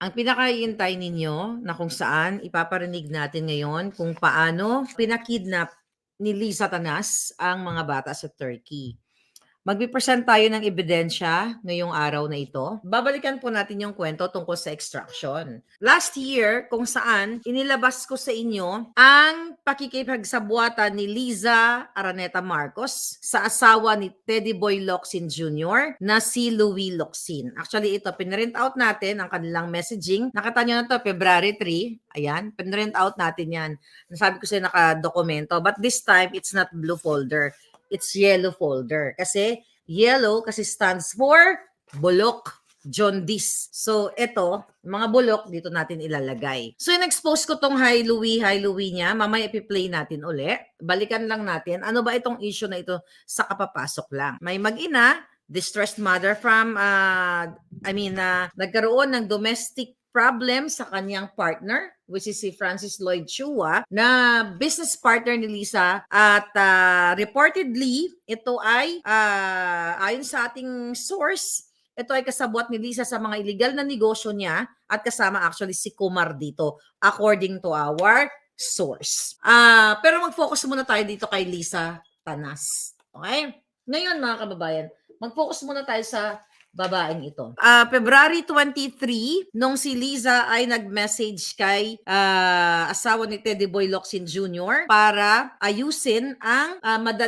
Ang pinakahihintay ninyo na kung saan ipaparinig natin ngayon kung paano pinakidnap ni Lisa Tanas ang mga bata sa Turkey. Magpipresent tayo ng ebidensya ngayong araw na ito. Babalikan po natin yung kwento tungkol sa extraction. Last year, kung saan inilabas ko sa inyo ang pakikipagsabuatan ni Liza Araneta Marcos sa asawa ni Teddy Boy Locsin Jr. na si Louie Locsin. Actually, ito, pinrint out natin ang kanilang messaging. Nakita nyo na to, February 3. Ayan, pinrint out natin yan. Nasabi ko sa'yo nakadokumento. But this time, it's not blue folder. It's yellow folder. Kasi yellow kasi stands for bulok, jaundice. So, ito, mga bulok, dito natin ilalagay. So, in-expose ko tong hi Louie niya. Mamaya ipi-play natin uli. Balikan lang natin. Ano ba itong issue na ito sa kapapasok lang? May mag-ina, distressed mother from, nagkaroon ng domestic problem sa kanyang partner, which is si Francis Lloyd Chua, na business partner ni Lisa. At reportedly, ito ay, ayon sa ating source, ito ay kasabwat ni Lisa sa mga illegal na negosyo niya at kasama actually si Kumar dito, according to our source. Pero mag-focus muna tayo dito kay Lisa Tanas. Okay? Ngayon mga kababayan, mag-focus muna tayo sa babaeng ito. February 23, nung si Liza ay nag-message kay asawa ni Teddy Boy Locsin Jr. para ayusin ang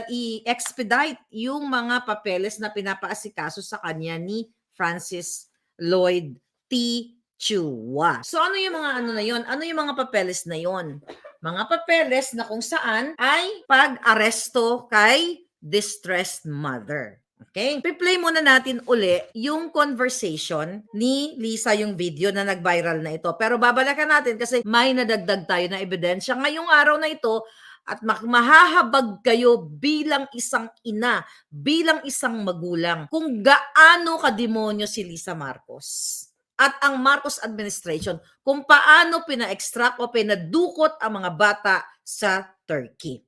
i-expedite yung mga papeles na pinapaasikaso sa kanya ni Francis Lloyd T. Chua. So ano yung mga ano na yon? Ano yung mga papeles na yon? Mga papeles na kung saan ay pag-aresto kay distressed mother. Okay? Piplay muna natin uli yung conversation ni Lisa, yung video na nag-viral na ito. Pero babalikan natin kasi may nadagdag tayo na ebidensya ngayong araw na ito at mahahabag kayo bilang isang ina, bilang isang magulang, kung gaano kademonyo si Lisa Marcos at ang Marcos administration, kung paano pina-extract o pinadukot ang mga bata sa Turkey.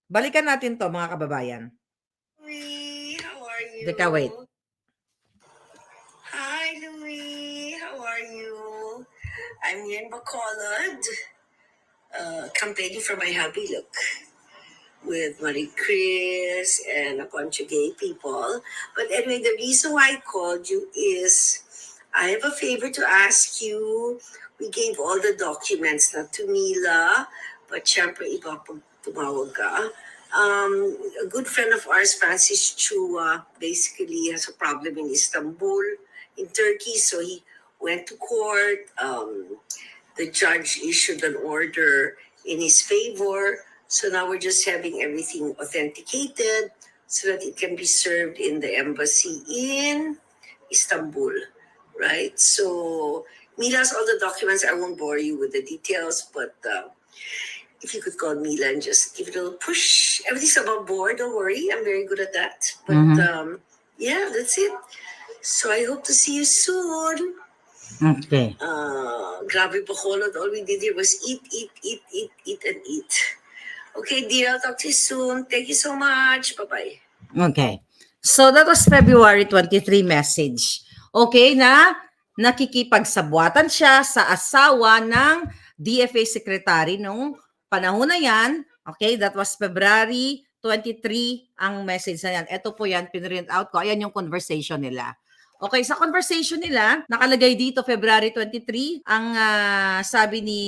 Balikan natin to mga kababayan. Louie, how are you? Teka, wait. Hi, Louie. How are you? I'm here in Bacolod, campaigning for my hubby look with Marie Chris and a bunch of gay people. But anyway, the reason why I called you is I have a favor to ask you. We gave all the documents not to Mila, but syempre iba pag tumawag ka. A good friend of ours, Francis Chua, basically has a problem in Istanbul, in Turkey. So he went to court. The judge issued an order in his favor. So now we're just having everything authenticated so that it can be served in the embassy in Istanbul, right? So Mila has all the documents. I won't bore you with the details, but if you could call Mila and just give it a little push. Everything's above board, don't worry. I'm very good at that. But yeah, that's it. So I hope to see you soon. Okay. Grabe Bacolod. All we did here was eat, and eat. Okay, dear. I'll talk to you soon. Thank you so much. Bye-bye. Okay. So that was February 23 message. Okay na nakikipagsabuatan siya sa asawa ng DFA secretary nung panahon na yan. Okay, that was February 23 ang message na yan. Ito po yan, pinrint out ko. Ayan yung conversation nila. Okay, sa conversation nila, nakalagay dito February 23, ang sabi ni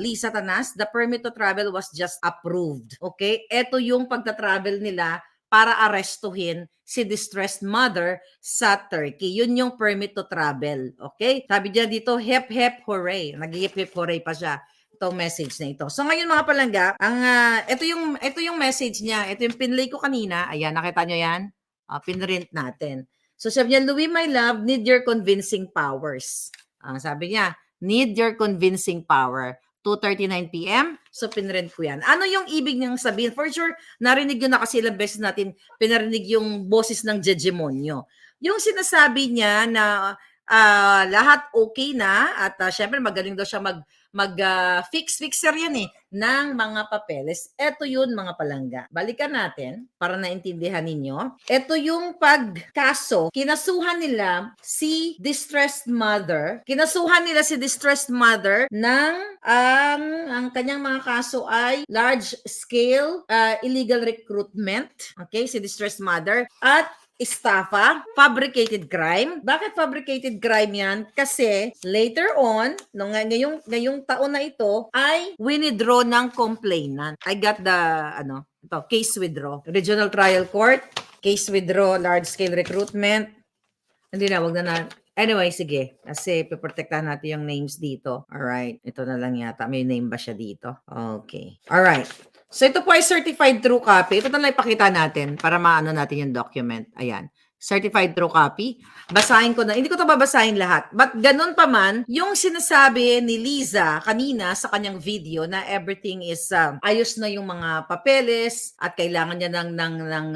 Lisa Tanas, the permit to travel was just approved. Okay, ito yung pagta-travel nila para arestuhin si distressed mother sa Turkey. Yun yung permit to travel. Okay? Sabi niya dito, hep hep hooray. Nag-hep hep hooray pa siya itong message na ito. So ngayon mga palangga, ito yung message niya. Ito yung pinlay ko kanina. Ayan, nakita nyo yan? Pinrint natin. So sabi niya, Louie, my love, need your convincing powers. Sabi niya, need your convincing power. 2:39 p.m. So pinrent ko yan. Ano yung ibig niyang sabihin? For sure, narinig yun na kasi ilang beses natin pinarinig yung boses ng Jejemonyo. Yung sinasabi niya na lahat okay na at syempre magaling daw siya fixer yan ng mga papeles. Ito yun mga palangga. Balikan natin para naintindihan ninyo. Ito yung pagkaso. Kinasuhan nila si distressed mother. Ng ang kanyang mga kaso ay large scale illegal recruitment. Okay, si distressed mother at estafa, fabricated crime. Bakit fabricated crime yan? Kasi later on, ngayong taon na ito, ay winidraw ng complainant. I got the, case withdraw. Regional Trial Court, case withdraw, large-scale recruitment. Hindi na, wag na. Anyway, sige. Kasi piprotektahan natin yung names dito. Alright. Ito na lang yata. May name ba siya dito? Okay. Alright. So, ito po ay certified true copy. Ito na lang ipakita natin para maano natin yung document. Ayan. Certified true copy. Basahin ko na. Hindi ko ito babasahin lahat. But ganun pa man, yung sinasabi ni Liza kanina sa kanyang video na everything is ayos na yung mga papeles at kailangan niya ng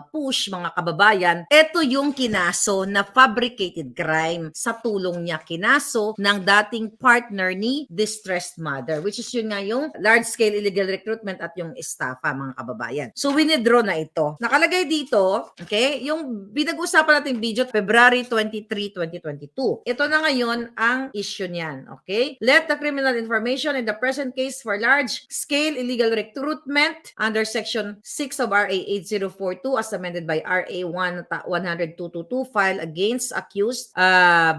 push, mga kababayan. Ito yung kinaso na fabricated crime sa tulong niya. Kinaso ng dating partner ni distressed mother, which is yun nga yung large-scale illegal recruitment at yung estafa, mga kababayan. So, winidraw na ito. Nakalagay dito, okay, yung pinag-usapan natin video, February 23, 2022. Ito na ngayon ang issue niyan, okay? Let the criminal information in the present case for large-scale illegal recruitment under Section 6 of RA 8042 as amended by RA 10222 file against accused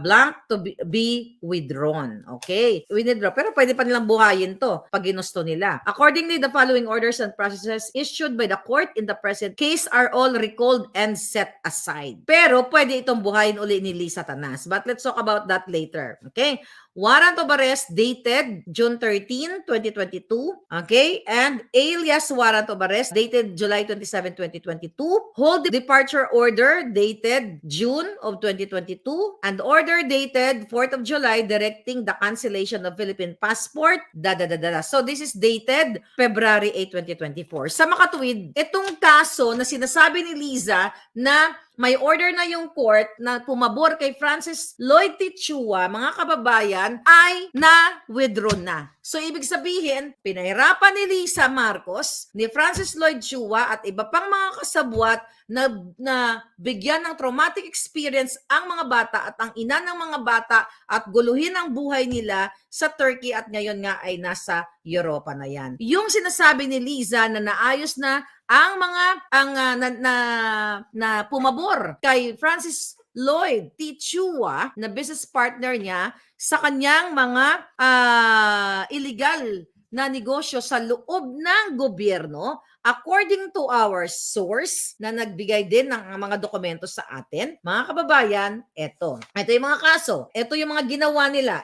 blank to be withdrawn. Okay? Withdraw. Pero pwede pa nilang buhayin to pag ginusto nila. Accordingly, the following orders and processes issued by the court in the present case are all recalled and set aside. Pero pwede itong buhayin uli ni Liza Tanas. But let's talk about that later. Okay? Warrant of arrest dated June 13, 2022. Okay? And alias warrant of arrest dated July 27, 2022. Hold departure order dated June of 2022. And order dated 4th of July directing the cancellation of Philippine passport. So this is dated February 8, 2024. Sa makatuwid, itong kaso na sinasabi ni Liza na may order na yung court na pumabor kay Francis Lloyd Tichua, mga kababayan, ay na-withdraw na. So, ibig sabihin, pinahirapan ni Lisa Marcos, ni Francis Lloyd Tichua at iba pang mga kasabwat na bigyan ng traumatic experience ang mga bata at ang ina ng mga bata at guluhin ang buhay nila sa Turkey at ngayon nga ay nasa Europa na yan. Yung sinasabi ni Liza na naayos na ang mga na pumabor kay Francis Lloyd Tichua na business partner niya sa kanyang mga illegal na negosyo sa loob ng gobyerno, according to our source na nagbigay din ng mga dokumento sa atin, mga kababayan, ito yung mga kaso, ito yung mga ginawa nila.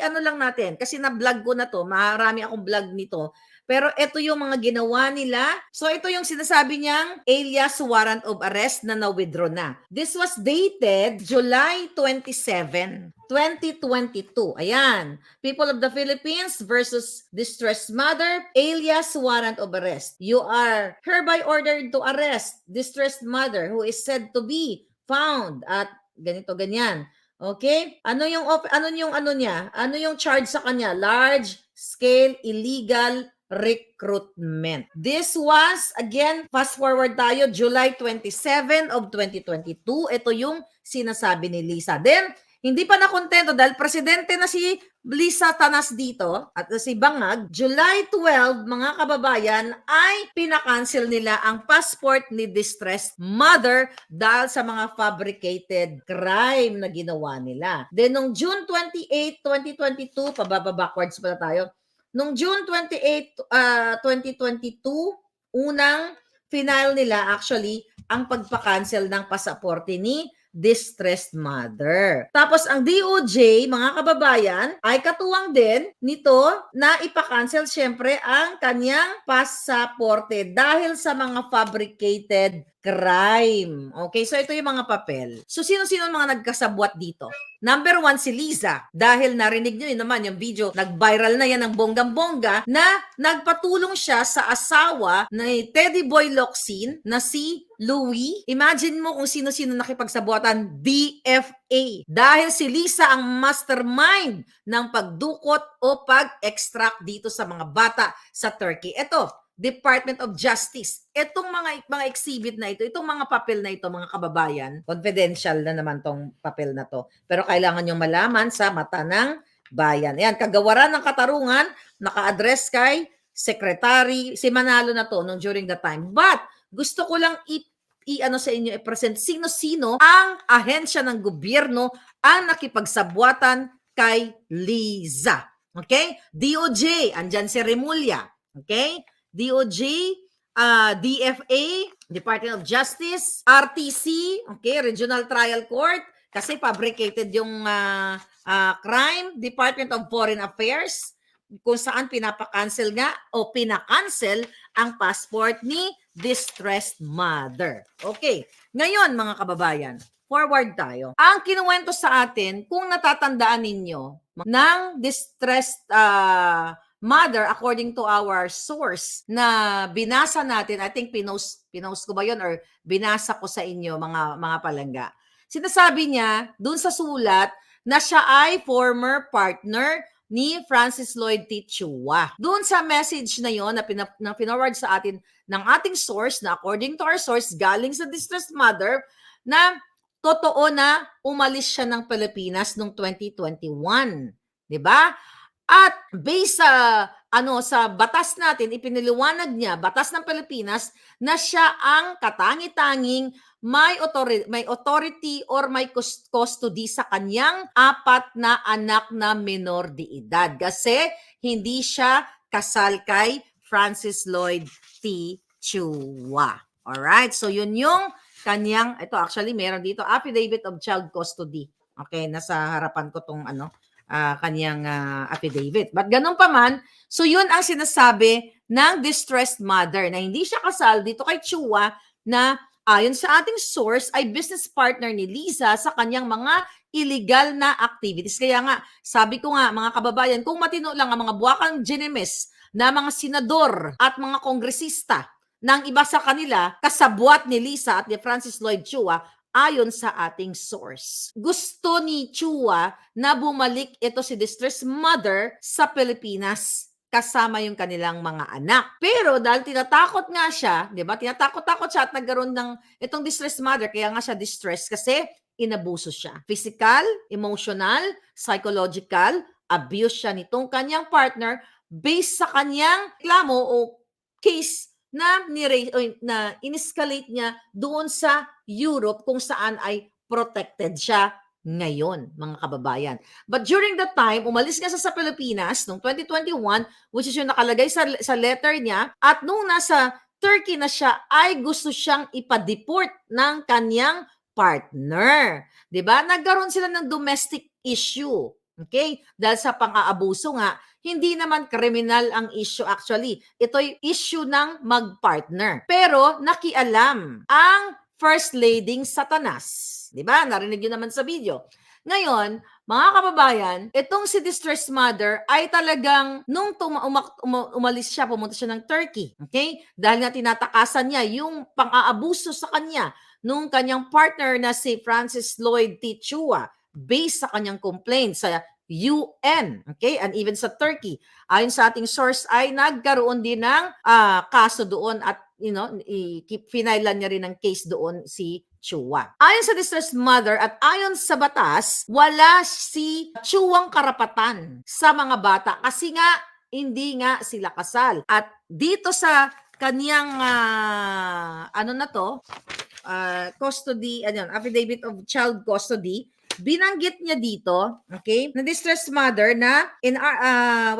Ano lang natin, kasi na-vlog ko na to, marami akong vlog nito. Pero ito yung mga ginawa nila. So ito yung sinasabi niyang alias warrant of arrest na na-withdraw na. This was dated July 27, 2022. Ayan. People of the Philippines versus distressed mother, alias warrant of arrest. You are hereby ordered to arrest distressed mother who is said to be found at ganito ganyan. Okay? Ano yung charge sa kanya? Large scale illegal recruitment. This was, again, fast forward tayo, July 27 of 2022. Ito yung sinasabi ni Liza. Then, hindi pa nakontento dahil presidente na si Liza Tanas dito at si Bangag, July 12, mga kababayan, ay pinakancel nila ang passport ni distressed mother dahil sa mga fabricated crime na ginawa nila. Then, nung June 28, 2022, backwards pala tayo, nung June 28, 2022, unang final nila actually ang pagpa-cancel ng pasaporte ni distressed mother. Tapos ang DOJ, mga kababayan, ay katuwang din nito na ipa-cancel syempre ang kanyang pasaporte dahil sa mga fabricated crime. Okay, so ito yung mga papel. So sino-sino ang mga nagkasabwat dito? Number 1, si Liza. Dahil narinig nyo yun naman yung video, nag-viral na yan ng bonggang-bongga na nagpatulong siya sa asawa ni Teddy Boy Locsin na si Louie. Imagine mo kung sino-sino nakipagsabuatan, DFA. Dahil si Liza ang mastermind ng pagdukot o pag-extract dito sa mga bata sa Turkey. Ito, Department of Justice. Itong mga exhibit na ito, itong mga papel na ito, mga kababayan, confidential na naman tong papel na to. Pero kailangan yung malaman sa mata ng bayan. Ayan, kagawaran ng katarungan, naka-address kay Secretary, si Manalo na to nung during the time. But, gusto ko lang i-ano sa inyo, i-present sino-sino ang ahensya ng gobyerno ang nakipagsabwatan kay Liza. Okay? DOJ, andyan si Remulla. Okay? DOJ, DFA, Department of Justice, RTC, okay, Regional Trial Court, kasi fabricated yung crime, Department of Foreign Affairs, kung saan pinapakancel nga o pinakancel ang passport ni distressed mother. Okay, ngayon mga kababayan, forward tayo. Ang kinuwento sa atin, kung natatandaan ninyo, ng distressed mother, according to our source na binasa natin, I think pinost ko ba yun or binasa ko sa inyo mga palangga. Sinasabi niya dun sa sulat na siya ay former partner ni Francis Lloyd T. Chua. Doon sa message na yon na pinorward sa atin ng ating source, na according to our source, galing sa distressed mother, na totoo na umalis siya ng Pilipinas noong 2021. Diba? At based sa sa batas natin, ipiniliwanag niya, batas ng Pilipinas, na siya ang katangi-tanging may authority or may custody sa kanyang 4 na anak na minor de edad. Kasi hindi siya kasal kay Francis Lloyd T. Chua. Alright, so yun yung kanyang, ito actually meron dito, affidavit of child custody. Okay, nasa harapan ko tong kanyang affidavit. But ganun pa man, so yun ang sinasabi ng distressed mother na hindi siya kasal dito kay Chua, na ayon sa ating source ay business partner ni Liza sa kanyang mga illegal na activities. Kaya nga, sabi ko nga mga kababayan, kung matino lang ang mga buwakang ginemes na mga senador at mga kongresista ng iba sa kanila, kasabwat ni Liza at ni Francis Lloyd Chua, ayon sa ating source. Gusto ni Chua na bumalik ito si distressed mother sa Pilipinas kasama yung kanilang mga anak. Pero dahil tinatakot nga siya, di ba? Tinatakot-takot siya at nagkaroon ng itong distressed mother, kaya nga siya distressed kasi inabuso siya. Physical, emotional, psychological, abuse siya nitong kanyang partner based sa kanyang reklamo o case na in-escalate niya doon sa Europe kung saan ay protected siya ngayon, mga kababayan. But during that time, umalis nga sa Pilipinas noong 2021, which is yung nakalagay sa letter niya, at nung nasa Turkey na siya, ay gusto siyang ipa-deport ng kanyang partner. Diba? Nagkaroon sila ng domestic issue. Okay? Dahil sa pang-aabuso nga, hindi naman kriminal ang issue actually. Ito'y issue ng mag-partner. Pero nakialam ang First Lady Satanas. Diba? Narinig yun naman sa video. Ngayon, mga kababayan, itong si distressed mother ay talagang nung umalis siya, pumunta siya ng Turkey. Okay? Dahil nga tinatakasan niya yung pang-aabuso sa kanya nung kanyang partner na si Francis Lloyd T. Chua based sa kanyang complaint sa UN, okay, and even sa Turkey. Ayon sa ating source ay nagkaroon din ng kaso doon at finailan niya rin ng case doon si Chua. Ayon sa distressed mother at ayon sa batas, wala si Chuang karapatan sa mga bata kasi nga hindi nga sila kasal. At dito sa kaniyang custody, affidavit of child custody, binanggit niya dito, okay, na distressed mother na in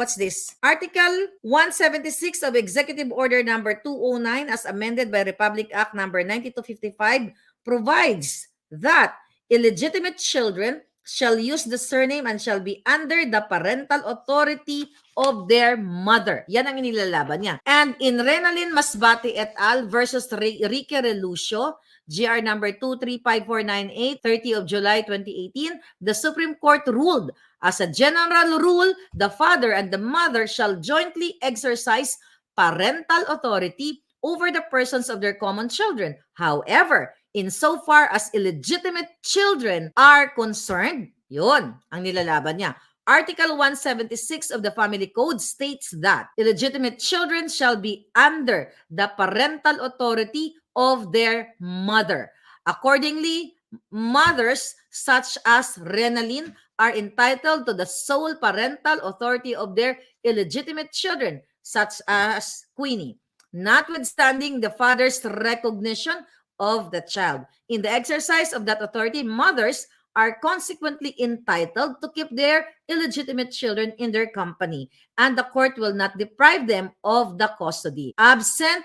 what's this? Article 176 of Executive Order number 209 as amended by Republic Act number 9255 provides that illegitimate children shall use the surname and shall be under the parental authority of their mother. Yan ang inilalaban niya. And in Renalyn Masbate et al. Versus Rique Relucio, GR number 235498, 30 of July 2018, the Supreme Court ruled, as a general rule, the father and the mother shall jointly exercise parental authority over the persons of their common children. However, insofar as illegitimate children are concerned, yun ang nilalaban niya. Article 176 of the Family Code states that illegitimate children shall be under the parental authority of their mother. Accordingly, mothers such as Renalyn are entitled to the sole parental authority of their illegitimate children, such as Queenie, notwithstanding the father's recognition of the child. In the exercise of that authority, mothers are consequently entitled to keep their illegitimate children in their company, and the court will not deprive them of the custody. Absent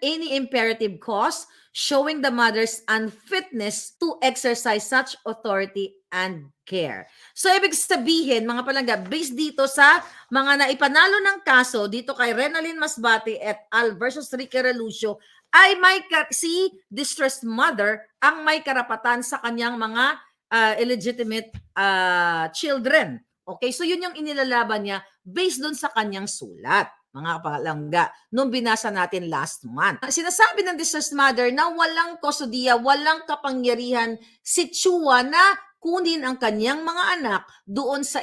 any imperative cause showing the mother's unfitness to exercise such authority and care. So, ibig sabihin, mga palangga, based dito sa mga naipanalo ng kaso, dito kay Renalyn Masbate et al. Versus Rique Relucio, ay si distressed mother ang may karapatan sa kanyang mga illegitimate children. Okay, so yun yung inilalaban niya based dun sa kanyang sulat, mga palangga, nung binasa natin last month. Sinasabi ng distressed mother na walang kustodiya, walang kapangyarihan si Chua na kunin ang kanyang mga anak doon sa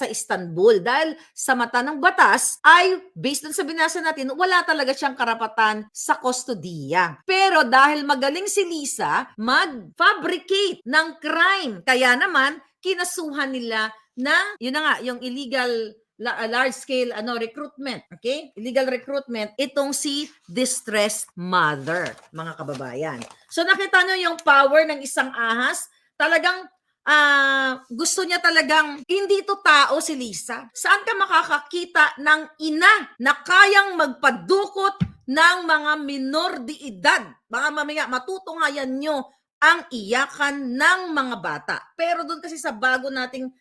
Istanbul dahil sa mata ng batas ay based dun sa binasa natin, wala talaga siyang karapatan sa kustodiya. Pero dahil magaling si Lisa mag-fabricate ng crime, kaya naman kinasuhan nila na yun na nga yung illegal large scale recruitment, okay? Illegal recruitment itong si distressed mother, mga kababayan. So nakita nyo yung power ng isang ahas, talagang gusto niya talagang, hindi to tao si Lisa. Saan ka makakakita ng ina na kayang magpadukot ng mga minor de edad? Baka mamaya matutunghayan nyo ang iyakan ng mga bata. Pero doon kasi sa bago nating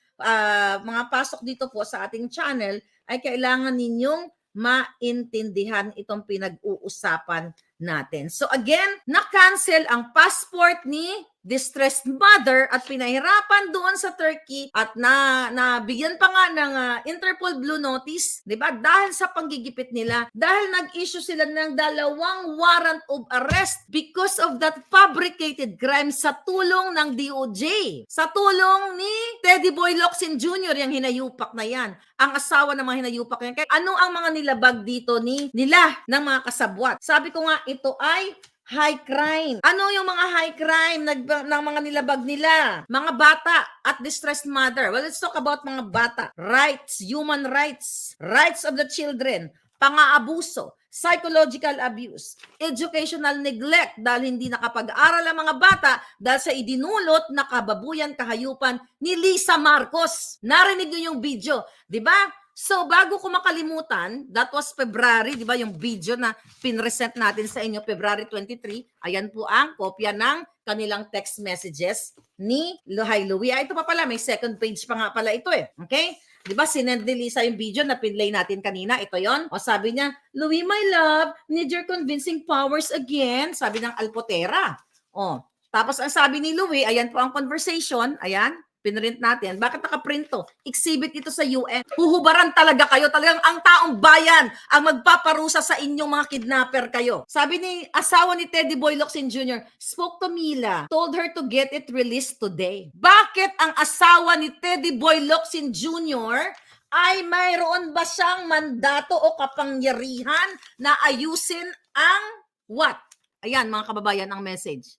mga pasok dito po sa ating channel, ay kailangan ninyong maintindihan itong pinag-uusapan natin. So again, na-cancel ang passport ni distressed mother at pinahirapan doon sa Turkey at nabigyan pa nga ng Interpol Blue Notice, 'di ba? Dahil sa panggigipit nila, dahil nag-issue sila ng 2 warrant of arrest because of that fabricated crime sa tulong ng DOJ. Sa tulong ni Teddy Boy Locsin Jr., yung hinayupak na yan. Ang asawa ng mga hinayupak na yan. Kaya ano ang mga nilabag dito nila ng mga kasabwat? Sabi ko nga, ito ay high crime. Ano yung mga high crime ng mga nilabag nila? Mga bata at distressed mother. Well, let's talk about mga bata. Rights, human rights, rights of the children, pang-aabuso, psychological abuse, educational neglect dahil hindi nakapag-aral ang mga bata dahil sa idinulot na kababuyan kahayupan ni Lisa Marcos. Narinig niyo yung video, di ba? So, bago ko makalimutan, that was February, di ba, yung video na pinresent natin sa inyo, February 23. Ayan po ang kopya ng kanilang text messages ni Luhay Louie. Ito pa pala, may second page pa nga pala ito eh. Okay? Di ba, sinend ni Lisa yung video na pinlay natin kanina. Ito yon. O sabi niya, Louie, my love, need your convincing powers again. Sabi ng Alpotera. O, tapos ang sabi ni Louie, ayan po ang conversation. Ayan. Pinrint natin. Bakit nakaprint to? Exhibit ito sa UN. Huhubaran talaga kayo. Talagang ang taong bayan ang magpaparusa sa inyong mga kidnapper kayo. Sabi ni asawa ni Teddy Boy Locsin Jr., spoke to Mila, told her to get it released today. Bakit ang asawa ni Teddy Boy Locsin Jr. ay mayroon ba siyang mandato o kapangyarihan na ayusin ang what? Ayan mga kababayan ang message.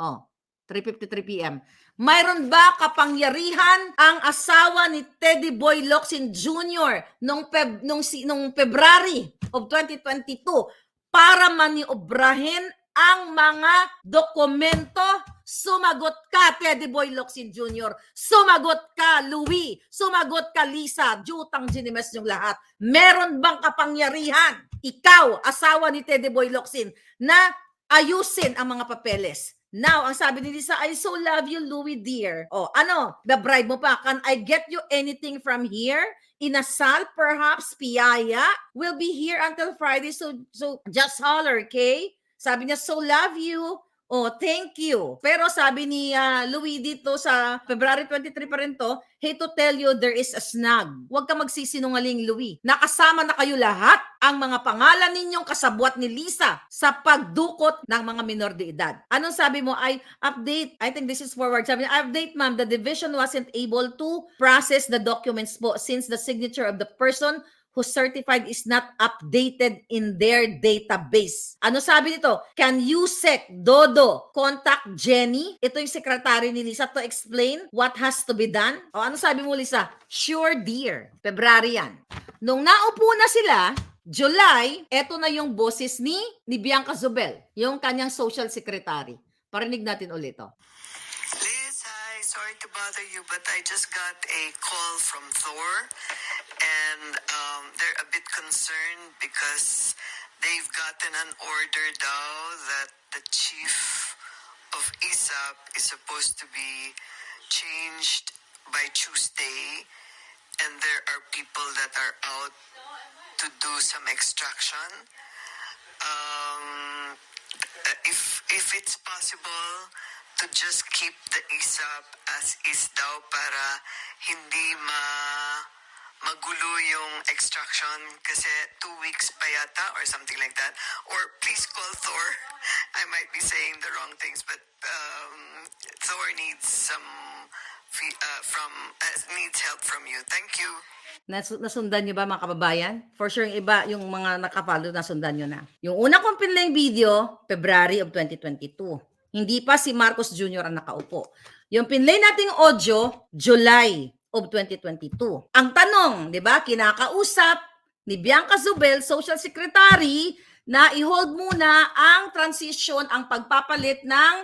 3:53 p.m. Mayroon ba kapangyarihan ang asawa ni Teddy Boy Locsin Jr. nung February of 2022 para maniobrahin ang mga dokumento? Sumagot ka, Teddy Boy Locsin Jr. Sumagot ka, Louie. Sumagot ka, Lisa. Jutang ginimes yung lahat. Meron bang kapangyarihan, ikaw, asawa ni Teddy Boy Locsin, na ayusin ang mga papeles? Now, ang sabi ni Lisa, I so love you, Louie dear. Oh, ano? The-bribe mo pa. Can I get you anything from here? Inasal, perhaps, piyaya? We'll be here until Friday, so just holler, okay? Sabi niya, so love you. Oh, thank you. Pero sabi ni Louie dito sa February 23 pa rin to, hate to tell you, there is a snag. Huwag ka magsisinungaling, Louie. Nakasama na kayo lahat ang mga pangalan ninyong kasabwat ni Lisa sa pagdukot ng mga minor de edad. Anong sabi mo? Ay, update. I think this is forward. Sabi niya, update ma'am, the division wasn't able to process the documents po since the signature of the person who certified is not updated in their database. Ano sabi nito? Can Yusek Dodo contact Jenny? Ito yung sekretary ni Lisa to explain what has to be done. O ano sabi mo, Lisa? Sure dear. February yan. Nung naupo na sila, July, eto na yung boses ni Bianca Zubel, yung kanyang social secretary. Parinig natin ulit to. Liz, hi. Sorry to bother you, but I just got a call from Thor, and they're a bit concerned because they've gotten an order now that the chief of ISAP is supposed to be changed by Tuesday, and there are people that are out to do some extraction. If it's possible to just keep the ISAP as is daw para hindi magulo yung extraction kasi 2 weeks pa yata or something like that. Or please call Thor. I might be saying the wrong things, but Thor needs needs help from you. Thank you. Nasundan nyo ba mga kababayan? For sure yung iba, yung mga nakapalo, nasundan nyo na. Yung una kong pinlaying video, February of 2022. Hindi pa si Marcos Jr. ang nakaupo. Yung pinlay nating audio, July of 2022. Ang tanong, di ba, kinakausap ni Bianca Zubel, Social Secretary, na i-hold muna ang transition, ang pagpapalit ng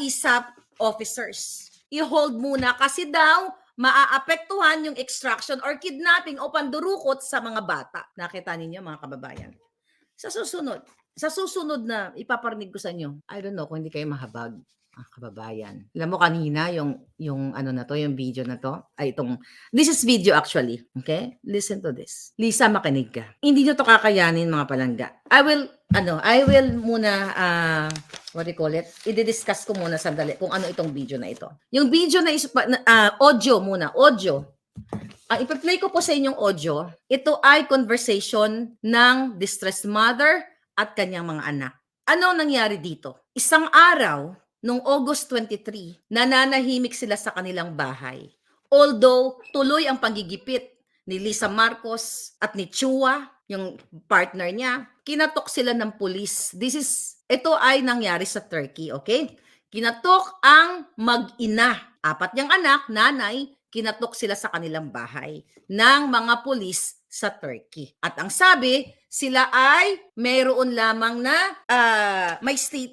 ISAP officers. I-hold muna kasi daw maaapektuhan yung extraction or kidnapping o pandurukot sa mga bata. Nakita ninyo mga kababayan. Sa susunod na ipaparinig ko sa inyo, I don't know kung hindi kayo mahabag, mga kababayan. Alam mo kanina yung ano na to, yung video na to, ay this is video actually, okay? Listen to this. Lisa, makinig ka. Hindi nyo to kakayanin mga palangga. I will muna, what do you call it? I-discuss ko muna sandali kung ano itong video na ito. Yung video na audio muna, audio. Ipa-play ko po sa inyong audio. Ito ay conversation ng distressed mother at kanyang mga anak. Ano nangyari dito? Isang araw, noong August 23, nananahimik sila sa kanilang bahay. Although, tuloy ang panggigipit ni Lisa Marcos at ni Chua, yung partner niya, kinatok sila ng pulis. Ito ay nangyari sa Turkey, okay? Kinatok ang mag-ina. 4 niyang anak, nanay, kinatok sila sa kanilang bahay ng mga pulis sa Turkey. At ang sabi, sila ay mayroon lamang na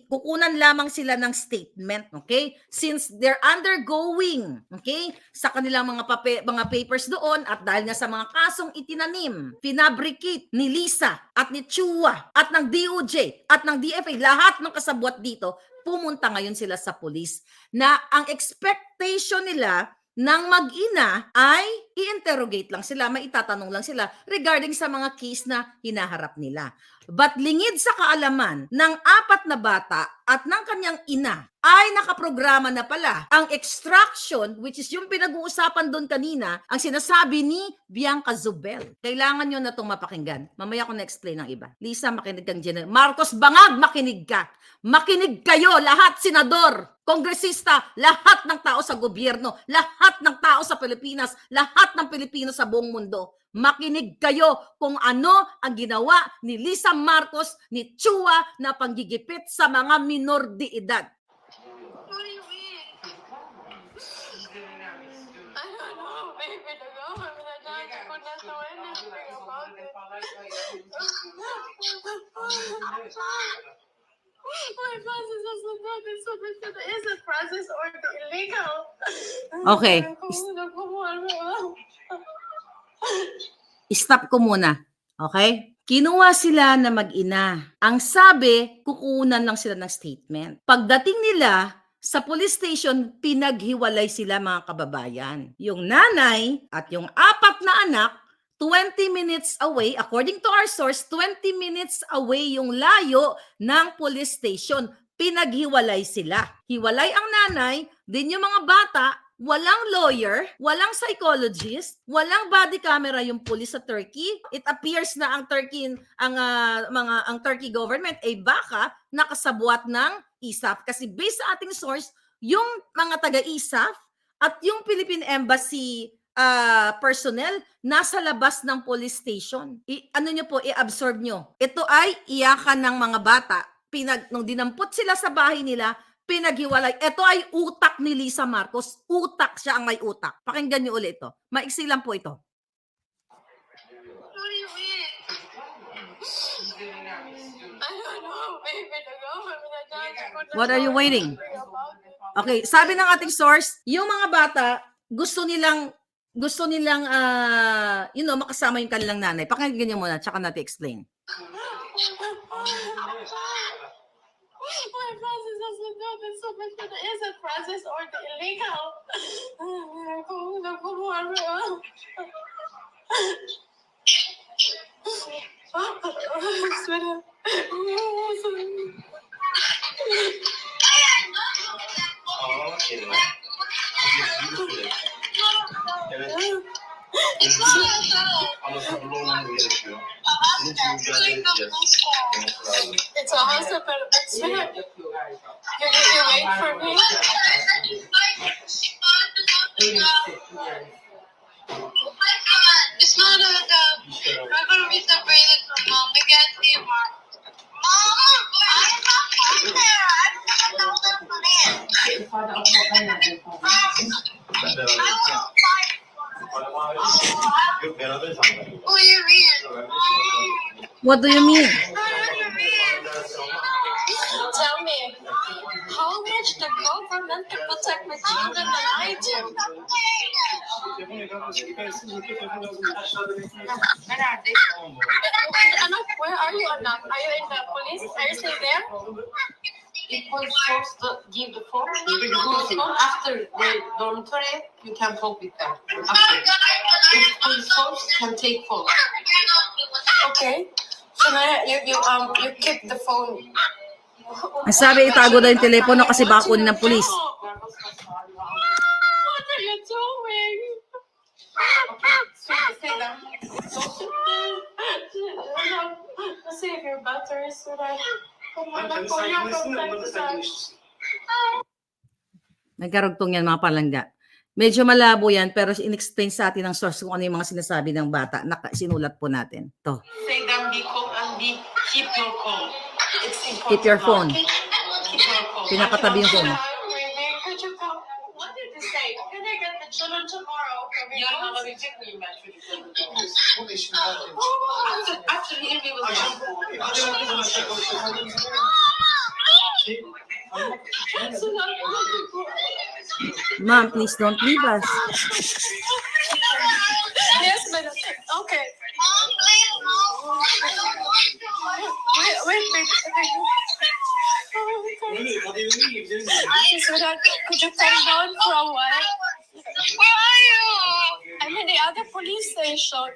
kukunan lamang sila ng statement, okay? Since they're undergoing, okay, sa kanilang mga papers doon at dahil nga sa mga kasong itinanim, pinabricate ni Lisa at ni Chua at ng DOJ at ng DFA, lahat ng kasabwat dito, pumunta ngayon sila sa pulis na ang expectation nila ng mag-ina ay i-interrogate lang sila, maitatanong lang sila regarding sa mga case na hinaharap nila. But lingid sa kaalaman ng 4 na bata at ng kanyang ina ay nakaprograma na pala ang extraction, which is yung pinag-uusapan doon kanina, ang sinasabi ni Bianca Zubel. Kailangan nyo na itong mapakinggan. Mamaya ko na-explain ng iba. Lisa, makinig kang General. Marcos Bangag, makinig ka. Makinig kayo, lahat, senador, kongresista, lahat ng tao sa gobyerno, lahat ng tao sa Pilipinas, lahat ng Pilipino sa buong mundo. Makinig kayo kung ano ang ginawa ni Lisa Marcos, ni Chua na panggigipit sa mga minor de edad. What do you mean? I don't know, baby. The government could not do anything about it. My process is not insufficient. Is a process or illegal? Okay. Stop ko muna. Okay? Kinuha sila na mag-ina. Ang sabi, kukunan lang sila ng statement. Pagdating nila sa police station, pinaghiwalay sila mga kababayan. Yung nanay at yung 4 na anak, 20 minutes away, according to our source, 20 minutes away yung layo ng police station. Pinaghiwalay sila. Hiwalay ang nanay, din yung mga bata, walang lawyer, walang psychologist, walang body camera yung police sa Turkey. It appears na ang Turkey government ay baka nakasabwat ng ISAF kasi based sa ating source, yung mga taga-ISAF at yung Philippine Embassy personnel nasa labas ng police station. Ano nyo po, i-absorb nyo. Ito ay iyakan ng mga bata. Nung dinampot sila sa bahay nila, pinaghiwalay. Ito ay utak ni Lisa Marcos. Utak, siya ang may utak. Pakinggan niyo ulit ito. Maiksi lang po ito. What do you mean? I don't know, baby. What are you waiting? Okay, sabi ng ating source, yung mga bata, gusto nilang makasama yung kanilang nanay. Pakinggan niyo muna, tsaka natin explain. My process doesn't know this so much, but is it process or the illegal? It's not a show. Ama sabırlı olmanız gerekiyor. Sizin için mücadele edeceğiz. It's a hospital. It's not. You wait for me. It's not a dog. We're gonna be separated from mom. We can't see mom. Mom, I'm not going there. I'm not going there. Ben beraber Yok beraber sanırım. What do you mean? What do you mean? Tell me, how much the government to protect my children and I do? Anak, where are you, Anak? Are you in the police? Are you still there? If police force give the phone, after the dormitory, you can talk with them. After. If police force can take phone. Okay. So now you keep the phone. Ang sabi, itago daw yung telepono kasi baka kunin ng pulis. What are you doing? So say them. Save your batteries so that. Kendi sakinleşsin de onlar da sakinleşsin. Nagkarugtong yan mga palangga. Medyo malabo yan pero in-explain sa atin ng source kung ano yung mga sinasabi ng bata. Sinulat po natin. To. Say them be calm and keep your calm. It's important. Keep your phone. Keep your calm. Pinapatabi yung phone. Could you come? What did you say? Can I get the children tomorrow? Yarın alabilecek miyim ben çocuklarımı? Bu işin var. After here we will Ma'am, please don't leave us. Yes, but okay. Mom, please, Mom. Wait. Sweetheart, could you calm down for a while? Where are you? I'm in the other police station.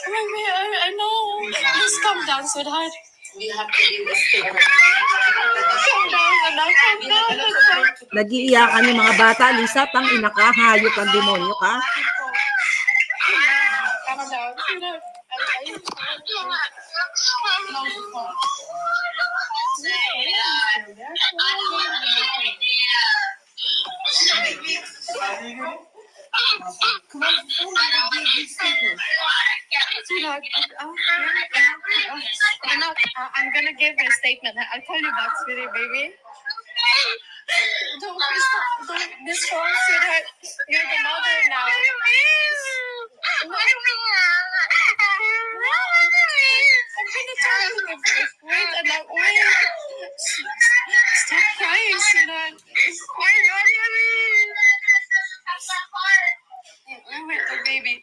Baby, I know. Please calm down, sweetheart. we have to give a statement. Calm down, anak. Calm down. Nag-iiyakan yung mga bata. Lisa, tang ina ka, hayop ang demonyo ka. Calm down, sweetheart. Sweetheart, I'm gonna give you a statement. I'll call you back, sweetie, baby. Don't this phone, sweetheart. You're the mother now. I'm gonna tell you. Wait, Anak, wait. Stop crying, sweetheart. Wait, baby.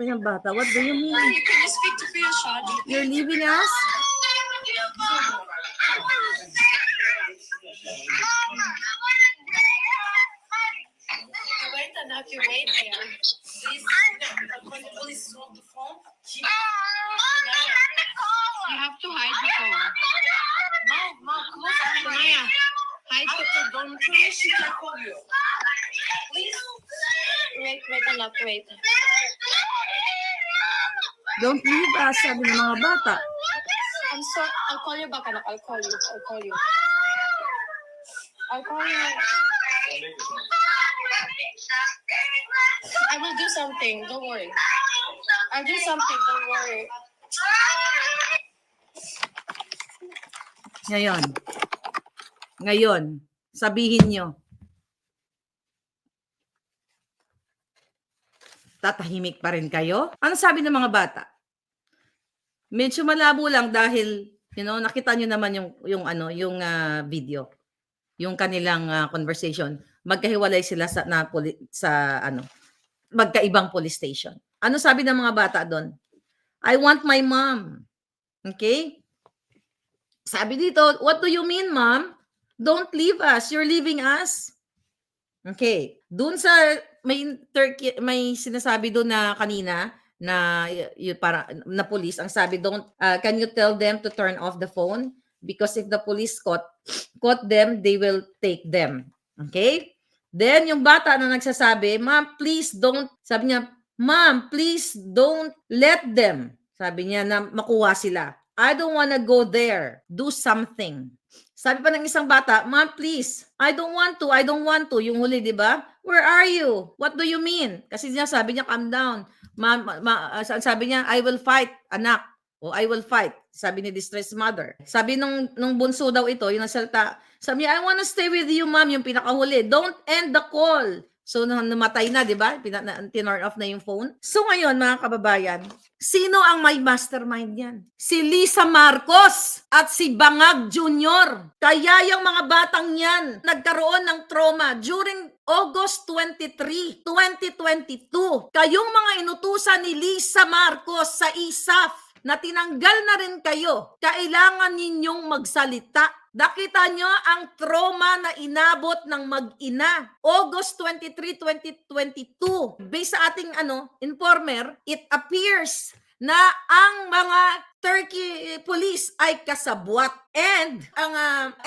kanyang bata. What do you mean? Can you speak to Kuya Shadi? You're leaving us? Wait, anak, you wait there. Please, when the police swap the phone, you have to hide the phone. Mom, close Maya. Hide the dormitory, she can call you. Please. Wait, anak, wait. Don't leave us, sabi ng mga bata. I'm sorry. I'll call you back, anak. I'll call you. I'll call you. I will do something. Don't worry. I'll do something. Don't worry. Ngayon, sabihin nyo, tatahimik pa rin kayo? Ano sabi ng mga bata? Medyo malabo lang dahil, nakita nyo naman yung video, yung kanilang conversation. Magkahiwalay sila sa magkaibang police station. Ano sabi ng mga bata doon? I want my mom. Okay? Sabi dito, what do you mean, mom? Don't leave us. You're leaving us. Okay. Doon sa may sinasabi doon na kanina na na police, ang sabi doon, can you tell them to turn off the phone? Because if the police caught them, they will take them. Okay? Then yung bata na nagsasabi, ma'am, please don't, sabi niya, ma'am, please don't let them. Sabi niya na makuha sila. I don't wanna go there. Do something. Sabi pa ng isang bata, ma'am, please. I don't want to. Yung huli, di ba? Where are you? What do you mean? Kasi niya, sabi niya, calm down. Ma'am, sabi niya, I will fight, anak. O I will fight. Sabi ni distressed mother. Sabi nung bunso daw ito, yung nasalta, sabi niya, I wanna stay with you, ma'am, yung pinakahuli. Don't end the call. So, namatay na, di ba? Tinurn off na yung phone. So, ngayon, mga kababayan, sino ang may mastermind yan? Si Lisa Marcos at si Bangag Jr. Kaya yung mga batang yan nagkaroon ng trauma during August 23, 2022. Kayong mga inutusan ni Lisa Marcos sa ISAF na tinanggal na rin kayo, kailangan ninyong magsalita. Nakita nyo ang trauma na inabot ng mag-ina. August 23, 2022. Based sa ating informer, it appears na ang mga Turkey police ay kasabwat. And ang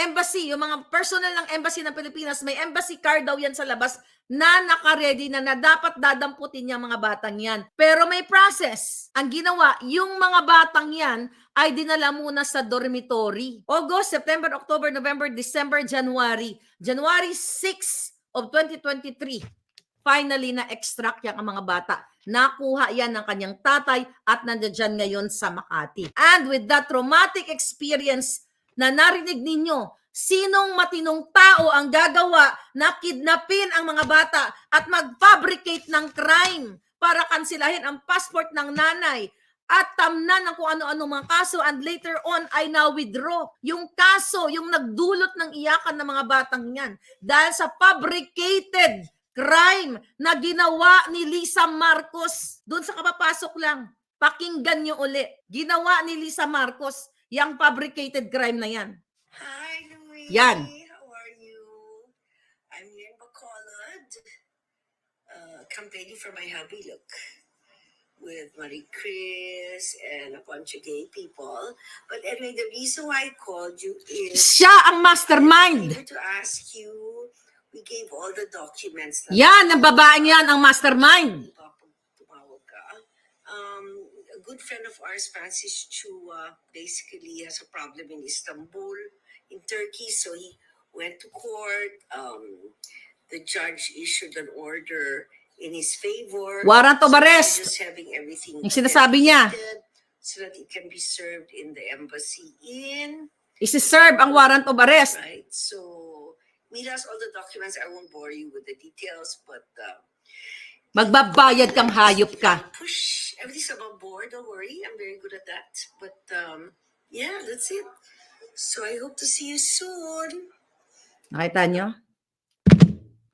embassy, yung mga personnel ng embassy ng Pilipinas, may embassy card daw yan sa labas na naka-ready na dapat dadamputin yung mga batang yan. Pero may process. Ang ginawa, yung mga batang yan ay dinala muna sa dormitory. August, September, October, November, December, January. January 6 of 2023, finally na-extract yan ang mga bata. Nakuha yan ng kanyang tatay at nandiyan ngayon sa Makati. And with that traumatic experience na narinig ninyo, sinong matinong tao ang gagawa na kidnapin ang mga bata at mag-fabricate ng crime para kansilahin ang passport ng nanay at tamnan ng kung ano-ano mga kaso, and later on ay na-withdraw yung kaso, yung nagdulot ng iyakan ng mga batang yan dahil sa fabricated crime na ginawa ni Lisa Marcos. Doon sa kapapasok lang, pakinggan nyo uli. Ginawa ni Lisa Marcos yung fabricated crime na yan. Hi, Louie. Yan. How are you? I'm here in Bacolod, campaigning for my hubby, look, with Marie Chris and a bunch of gay people. But anyway, the reason why I called you is Siya ang mastermind. to ask you, we gave all the documents. Yan, ang babaeng yan ang mastermind. Tumawag ka. A good friend of ours, Francis Chua, basically has a problem in Istanbul, in Turkey, so he went to court. The judge issued an order in his favor. Warrant of arrest. Just having everything Yung sinasabi niya. so that it can be served in the embassy in, Isi-serve ang warrant of arrest. right? So, meet us all the documents. I won't bore you with the details, but Magbabayad kang hayop ka. push everything's above board. Don't worry, I'm very good at that. But yeah, that's it. So I hope to see you soon. Nakita nyo?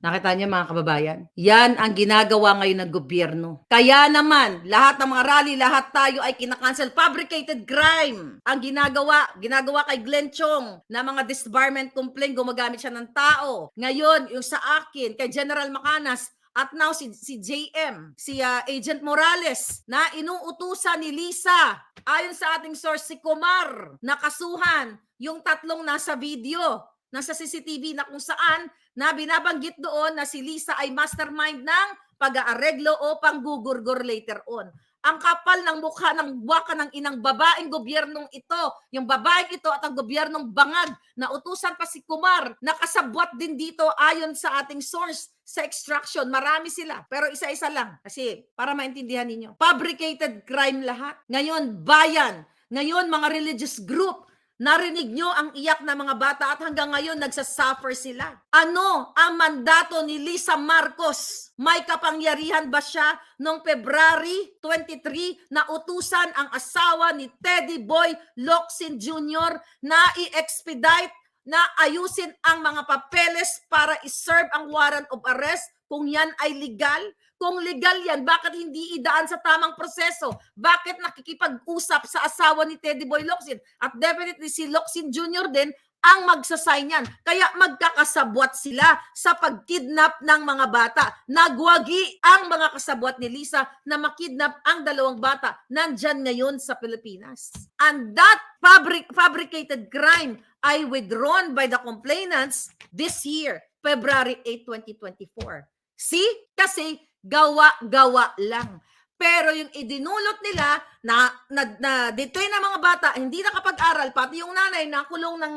Nakita niyo mga kababayan? Yan ang ginagawa ngayon ng gobyerno. Kaya naman, lahat ng mga rally, lahat tayo ay kinakancel. Fabricated crime ang ginagawa kay Glenn Chong na mga disbarment complaint, gumagamit siya ng tao. Ngayon, yung sa akin, kay General Macanas, at now si JM, si Agent Morales na inuutusan ni Lisa. Ayon sa ating source, si Kumar nakasuhan yung tatlong nasa video, nasa CCTV na kung saan na binabanggit doon na si Lisa ay mastermind ng pag-aareglo o panggugurgur later on. Ang kapal ng mukha ng buwaka ng inang babaeng gobyernong ito, yung babaeng ito at ang gobyernong bangag na utusan pa si Kumar, nakasabwat din dito ayon sa ating source sa extraction. Marami sila, pero isa-isa lang kasi para maintindihan ninyo. Fabricated crime lahat. Ngayon, bayan. Ngayon, mga religious group. Narinig nyo ang iyak ng mga bata at hanggang ngayon nagsasuffer sila. Ano ang mandato ni Lisa Marcos? May kapangyarihan ba siya noong February 23 na utusan ang asawa ni Teddy Boy Locsin Jr. na i-expedite, na ayusin ang mga papeles para iserve ang warrant of arrest kung yan ay legal? Kung legal yan, bakit hindi idaan sa tamang proseso? Bakit nakikipag-usap sa asawa ni Teddy Boy Locsin? At definitely si Locsin Jr. din ang magsasign yan. Kaya magkakasabwat sila sa pagkidnap ng mga bata. Nagwagi ang mga kasabwat ni Lisa na makidnap ang dalawang bata. Nandyan ngayon sa Pilipinas. And that fabricated crime ay withdrawn by the complainants this year, February 8, 2024. See? Kasi gawa-gawa lang. Pero yung idinulot nila na detain ng mga bata, hindi nakapag-aral, pati yung nanay nakulong ng,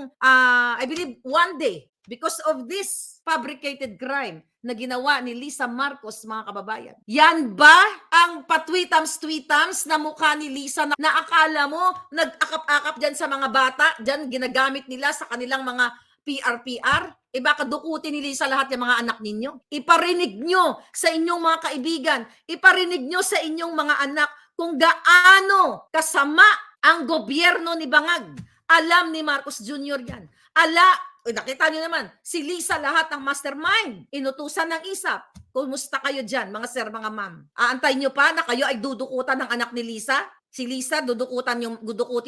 I believe, 1 day because of this fabricated crime na ginawa ni Lisa Marcos, mga kababayan. Yan ba ang patwitams-tweetams na mukha ni Lisa na akala mo nag-akap-akap dyan sa mga bata, dyan ginagamit nila sa kanilang mga PR? Baka dukutin ni Lisa lahat ng mga anak ninyo. Iparinig nyo sa inyong mga kaibigan, iparinig nyo sa inyong mga anak kung gaano kasama ang gobyerno ni Bangag. Alam ni Marcos Jr. yan. Nakita nyo naman, si Lisa lahat ng mastermind. Inutusan ng ISAP. Kumusta kayo dyan, mga sir, mga ma'am? Aantay nyo pa na kayo ay dudukutan ng anak ni Lisa? Si Lisa, dudukutin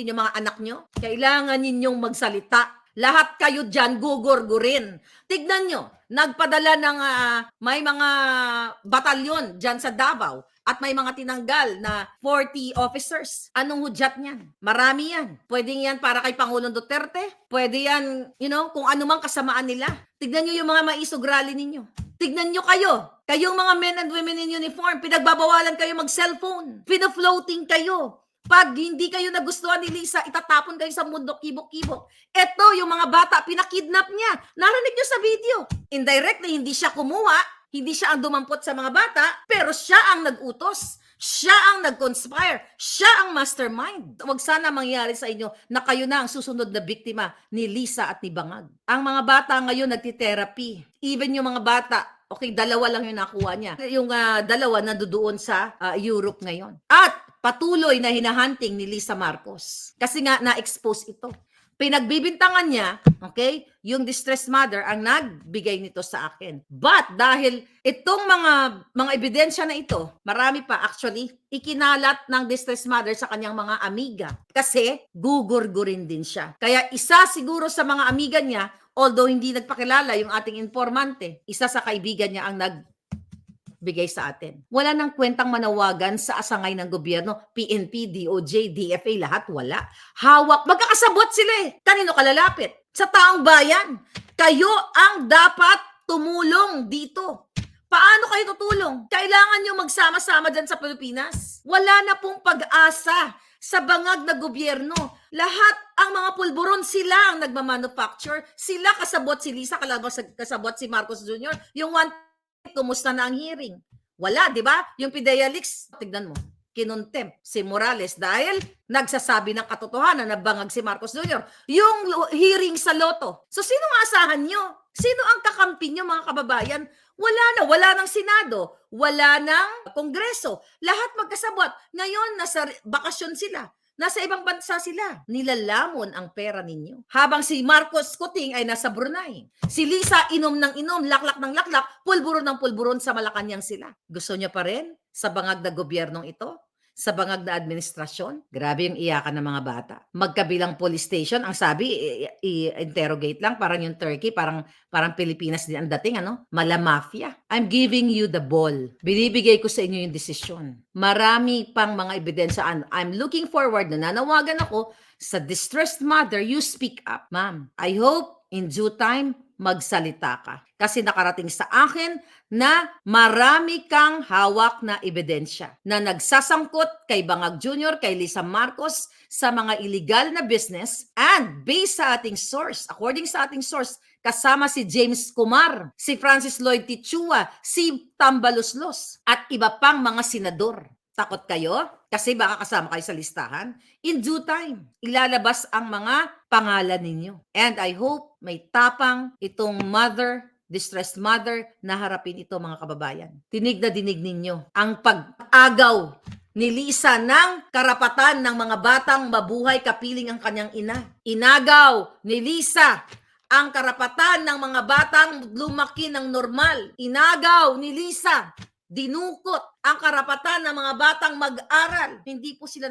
yung mga anak nyo? Kailangan ninyong magsalita. Lahat kayo dyan, gugurgurin. Tignan nyo, nagpadala ng may mga batalyon dyan sa Davao at may mga tinanggal na 40 officers. Anong hudyat niyan? Marami yan. Pwede yan para kay Pangulong Duterte. Pwede yan, kung ano mang kasamaan nila. Tignan nyo yung mga maisog rally ninyo. Tignan nyo kayo. Kayong mga men and women in uniform, pinagbabawalan kayo mag-cellphone. Pina-floating kayo. Pag hindi kayo nagustuhan ni Lisa, itatapon kayo sa mundo, kibok-kibok. Ito, yung mga bata, pinakidnap niya. Narinig nyo sa video. Indirectly, hindi siya kumuha, hindi siya ang dumampot sa mga bata, pero siya ang nag-utos. Siya ang nag-conspire. Siya ang mastermind. Huwag sana mangyari sa inyo na kayo na ang susunod na biktima ni Lisa at ni Bangag. Ang mga bata ngayon nagti-therapy. Even yung mga bata, okay, 2 lang yung nakuha niya. Yung 2 nandoon sa Europe ngayon. At patuloy na hinahunting ni Lisa Marcos. Kasi nga na-expose ito. Pinagbibintangan niya, okay, yung distressed mother ang nagbigay nito sa akin. But dahil itong mga ebidensya na ito, marami pa actually, ikinalat ng distressed mother sa kanyang mga amiga. Kasi gugurgurin din siya. Kaya isa siguro sa mga amiga niya, although hindi nagpakilala yung ating informante, isa sa kaibigan niya ang bigay sa atin. Wala nang kwentang manawagan sa asangay ng gobyerno, PNP, DOJ, DFA, lahat wala. Hawak, magkakasabot sila eh. Kanino kalalapit? Sa taong bayan. Kayo ang dapat tumulong dito. Paano kayo tutulong? Kailangan nyo magsama-sama dyan sa Pilipinas. Wala na pong pag-asa sa bangag na gobyerno. Lahat ang mga pulburon, sila ang nagmamanufacture. Sila kasabot si Lisa, kasabot si Marcos Jr. Yung kumusta na ang hearing? Wala, di ba? Yung PIDEA leaks, tignan mo, kinontempt si Morales dahil nagsasabi ng katotohanan na bangag si Marcos Jr. Yung hearing sa Lotto. So, sino ang asahan nyo? Sino ang kakampi nyo, mga kababayan? Wala ng Senado, wala ng Kongreso. Lahat magkasabot. Ngayon, nasa bakasyon sila. Nasa ibang bansa sila. Nilalamon ang pera ninyo. Habang si Marcos Kuting ay nasa Brunei. Si Lisa inom ng inom, laklak ng laklak, pulburon ng pulburon sa Malacanang sila. Gusto niya pa rin sa bangag na gobyernong ito? Sa bangag na administrasyon? Grabe yung iyakan ng mga bata. Magkabilang police station, ang sabi, i-interrogate lang, parang yung Turkey, parang Pilipinas din ang dating, ano? Mala mafia. I'm giving you the ball. Binibigay ko sa inyo yung desisyon. Marami pang mga ebidensya. I'm looking forward, nananawagan ako sa distressed mother, you speak up. Ma'am, I hope in due time, magsalita ka. Kasi nakarating sa akin na marami kang hawak na ebidensya na nagsasangkot kay Bangag Jr., kay Lisa Marcos sa mga illegal na business, and based sa ating source, according sa ating source, kasama si James Kumar, si Francis Lloyd Tichua, si Tambaloslos, at iba pang mga senador. Takot kayo? Kasi baka kasama kayo sa listahan. In due time, ilalabas ang mga pangalan ninyo. And I hope may tapang itong distressed mother, na harapin ito mga kababayan. Dinig na dinig ninyo ang pag-agaw ni Lisa ng karapatan ng mga batang mabuhay kapiling ang kanyang ina. Inagaw ni Lisa ang karapatan ng mga batang lumaki ng normal. Inagaw ni Lisa, dinukot ang karapatan ng mga batang mag-aral. Hindi po sila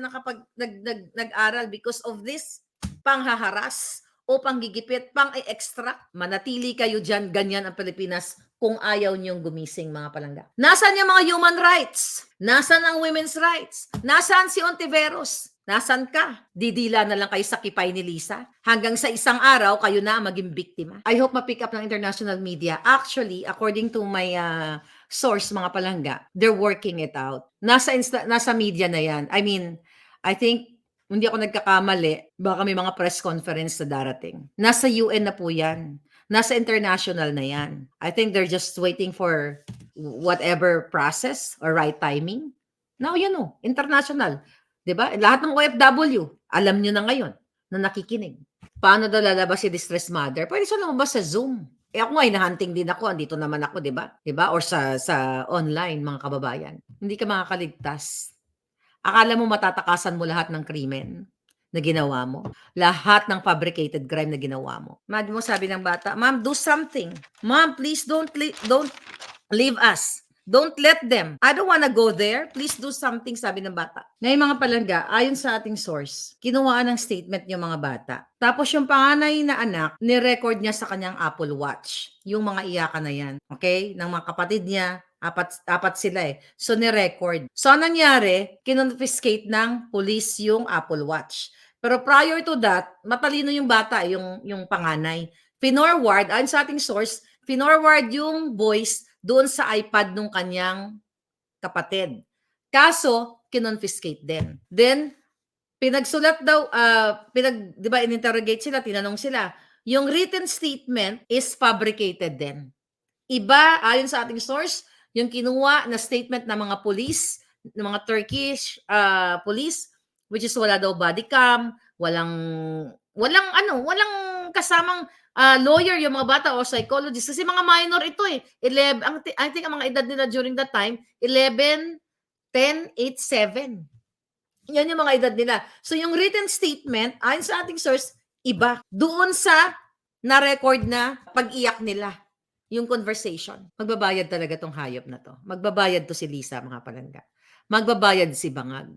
nag-aral because of this panghaharas o panggigipit, pang-extract. Manatili kayo dyan, ganyan ang Pilipinas kung ayaw niyong gumising, mga palangga. Nasaan yung mga human rights? Nasaan ang women's rights? Nasaan si Ontiveros? Nasaan ka? Didila na lang kayo sa kipay ni Lisa? Hanggang sa isang araw, kayo na maging biktima. I hope ma-pick up ng international media. Actually, according to my source, mga palangga, they're working it out. Nasa media na yan. I mean, I think, hindi ako nagkakamali, baka may mga press conference na darating. Nasa UN na po yan. Nasa international na yan. I think they're just waiting for whatever process or right timing. Now, international. Diba? Lahat ng OFW, alam nyo na ngayon na nakikinig. Paano daw lalabas si distressed mother? Pwede siya lumabas sa Zoom. Ako nga, hinahunting din ako. Andito naman ako, diba? Diba? Or sa online, mga kababayan. Hindi ka makakaligtas. Akala mo matatakasan mo lahat ng krimen na ginawa mo? Lahat ng fabricated crime na ginawa mo? Mad mo, sabi ng bata, Ma'am, do something. Ma'am, please don't leave us. Don't let them. I don't wanna go there. Please do something, sabi ng bata. Ngayon mga palangga, ayon sa ating source, kinuhaan ng statement yung mga bata. Tapos yung panganay na anak, ni-record niya sa kanyang Apple Watch. Yung mga iyakan na yan. Okay? Ng mga kapatid niya, apat sila eh. So, ni-record. So, anong nangyari? Kinonfiscate ng police yung Apple Watch. Pero prior to that, matalino yung bata, yung panganay. Finorward, ayon sa ating source, finorward yung voice doon sa iPad nung kanyang kapatid. Kaso, kinonfiscate din. Then, pinagsulat daw, di ba, in-interrogate sila, tinanong sila, yung written statement is fabricated din. Iba, ayon sa ating source, yung kinuha na statement ng mga police, ng mga Turkish police, which is wala daw body cam, walang kasamang lawyer yung mga bata o psychologist kasi mga minor ito eh. 11, I think ang mga edad nila during that time, 11, 10, 8, 7. Yan yung mga edad nila. So yung written statement, ayon sa ating source, iba. Doon sa na-record na pag-iyak nila. Yung conversation. Magbabayad talaga tong hayop na to. Magbabayad to si Lisa, mga palangga. Magbabayad si Bangag.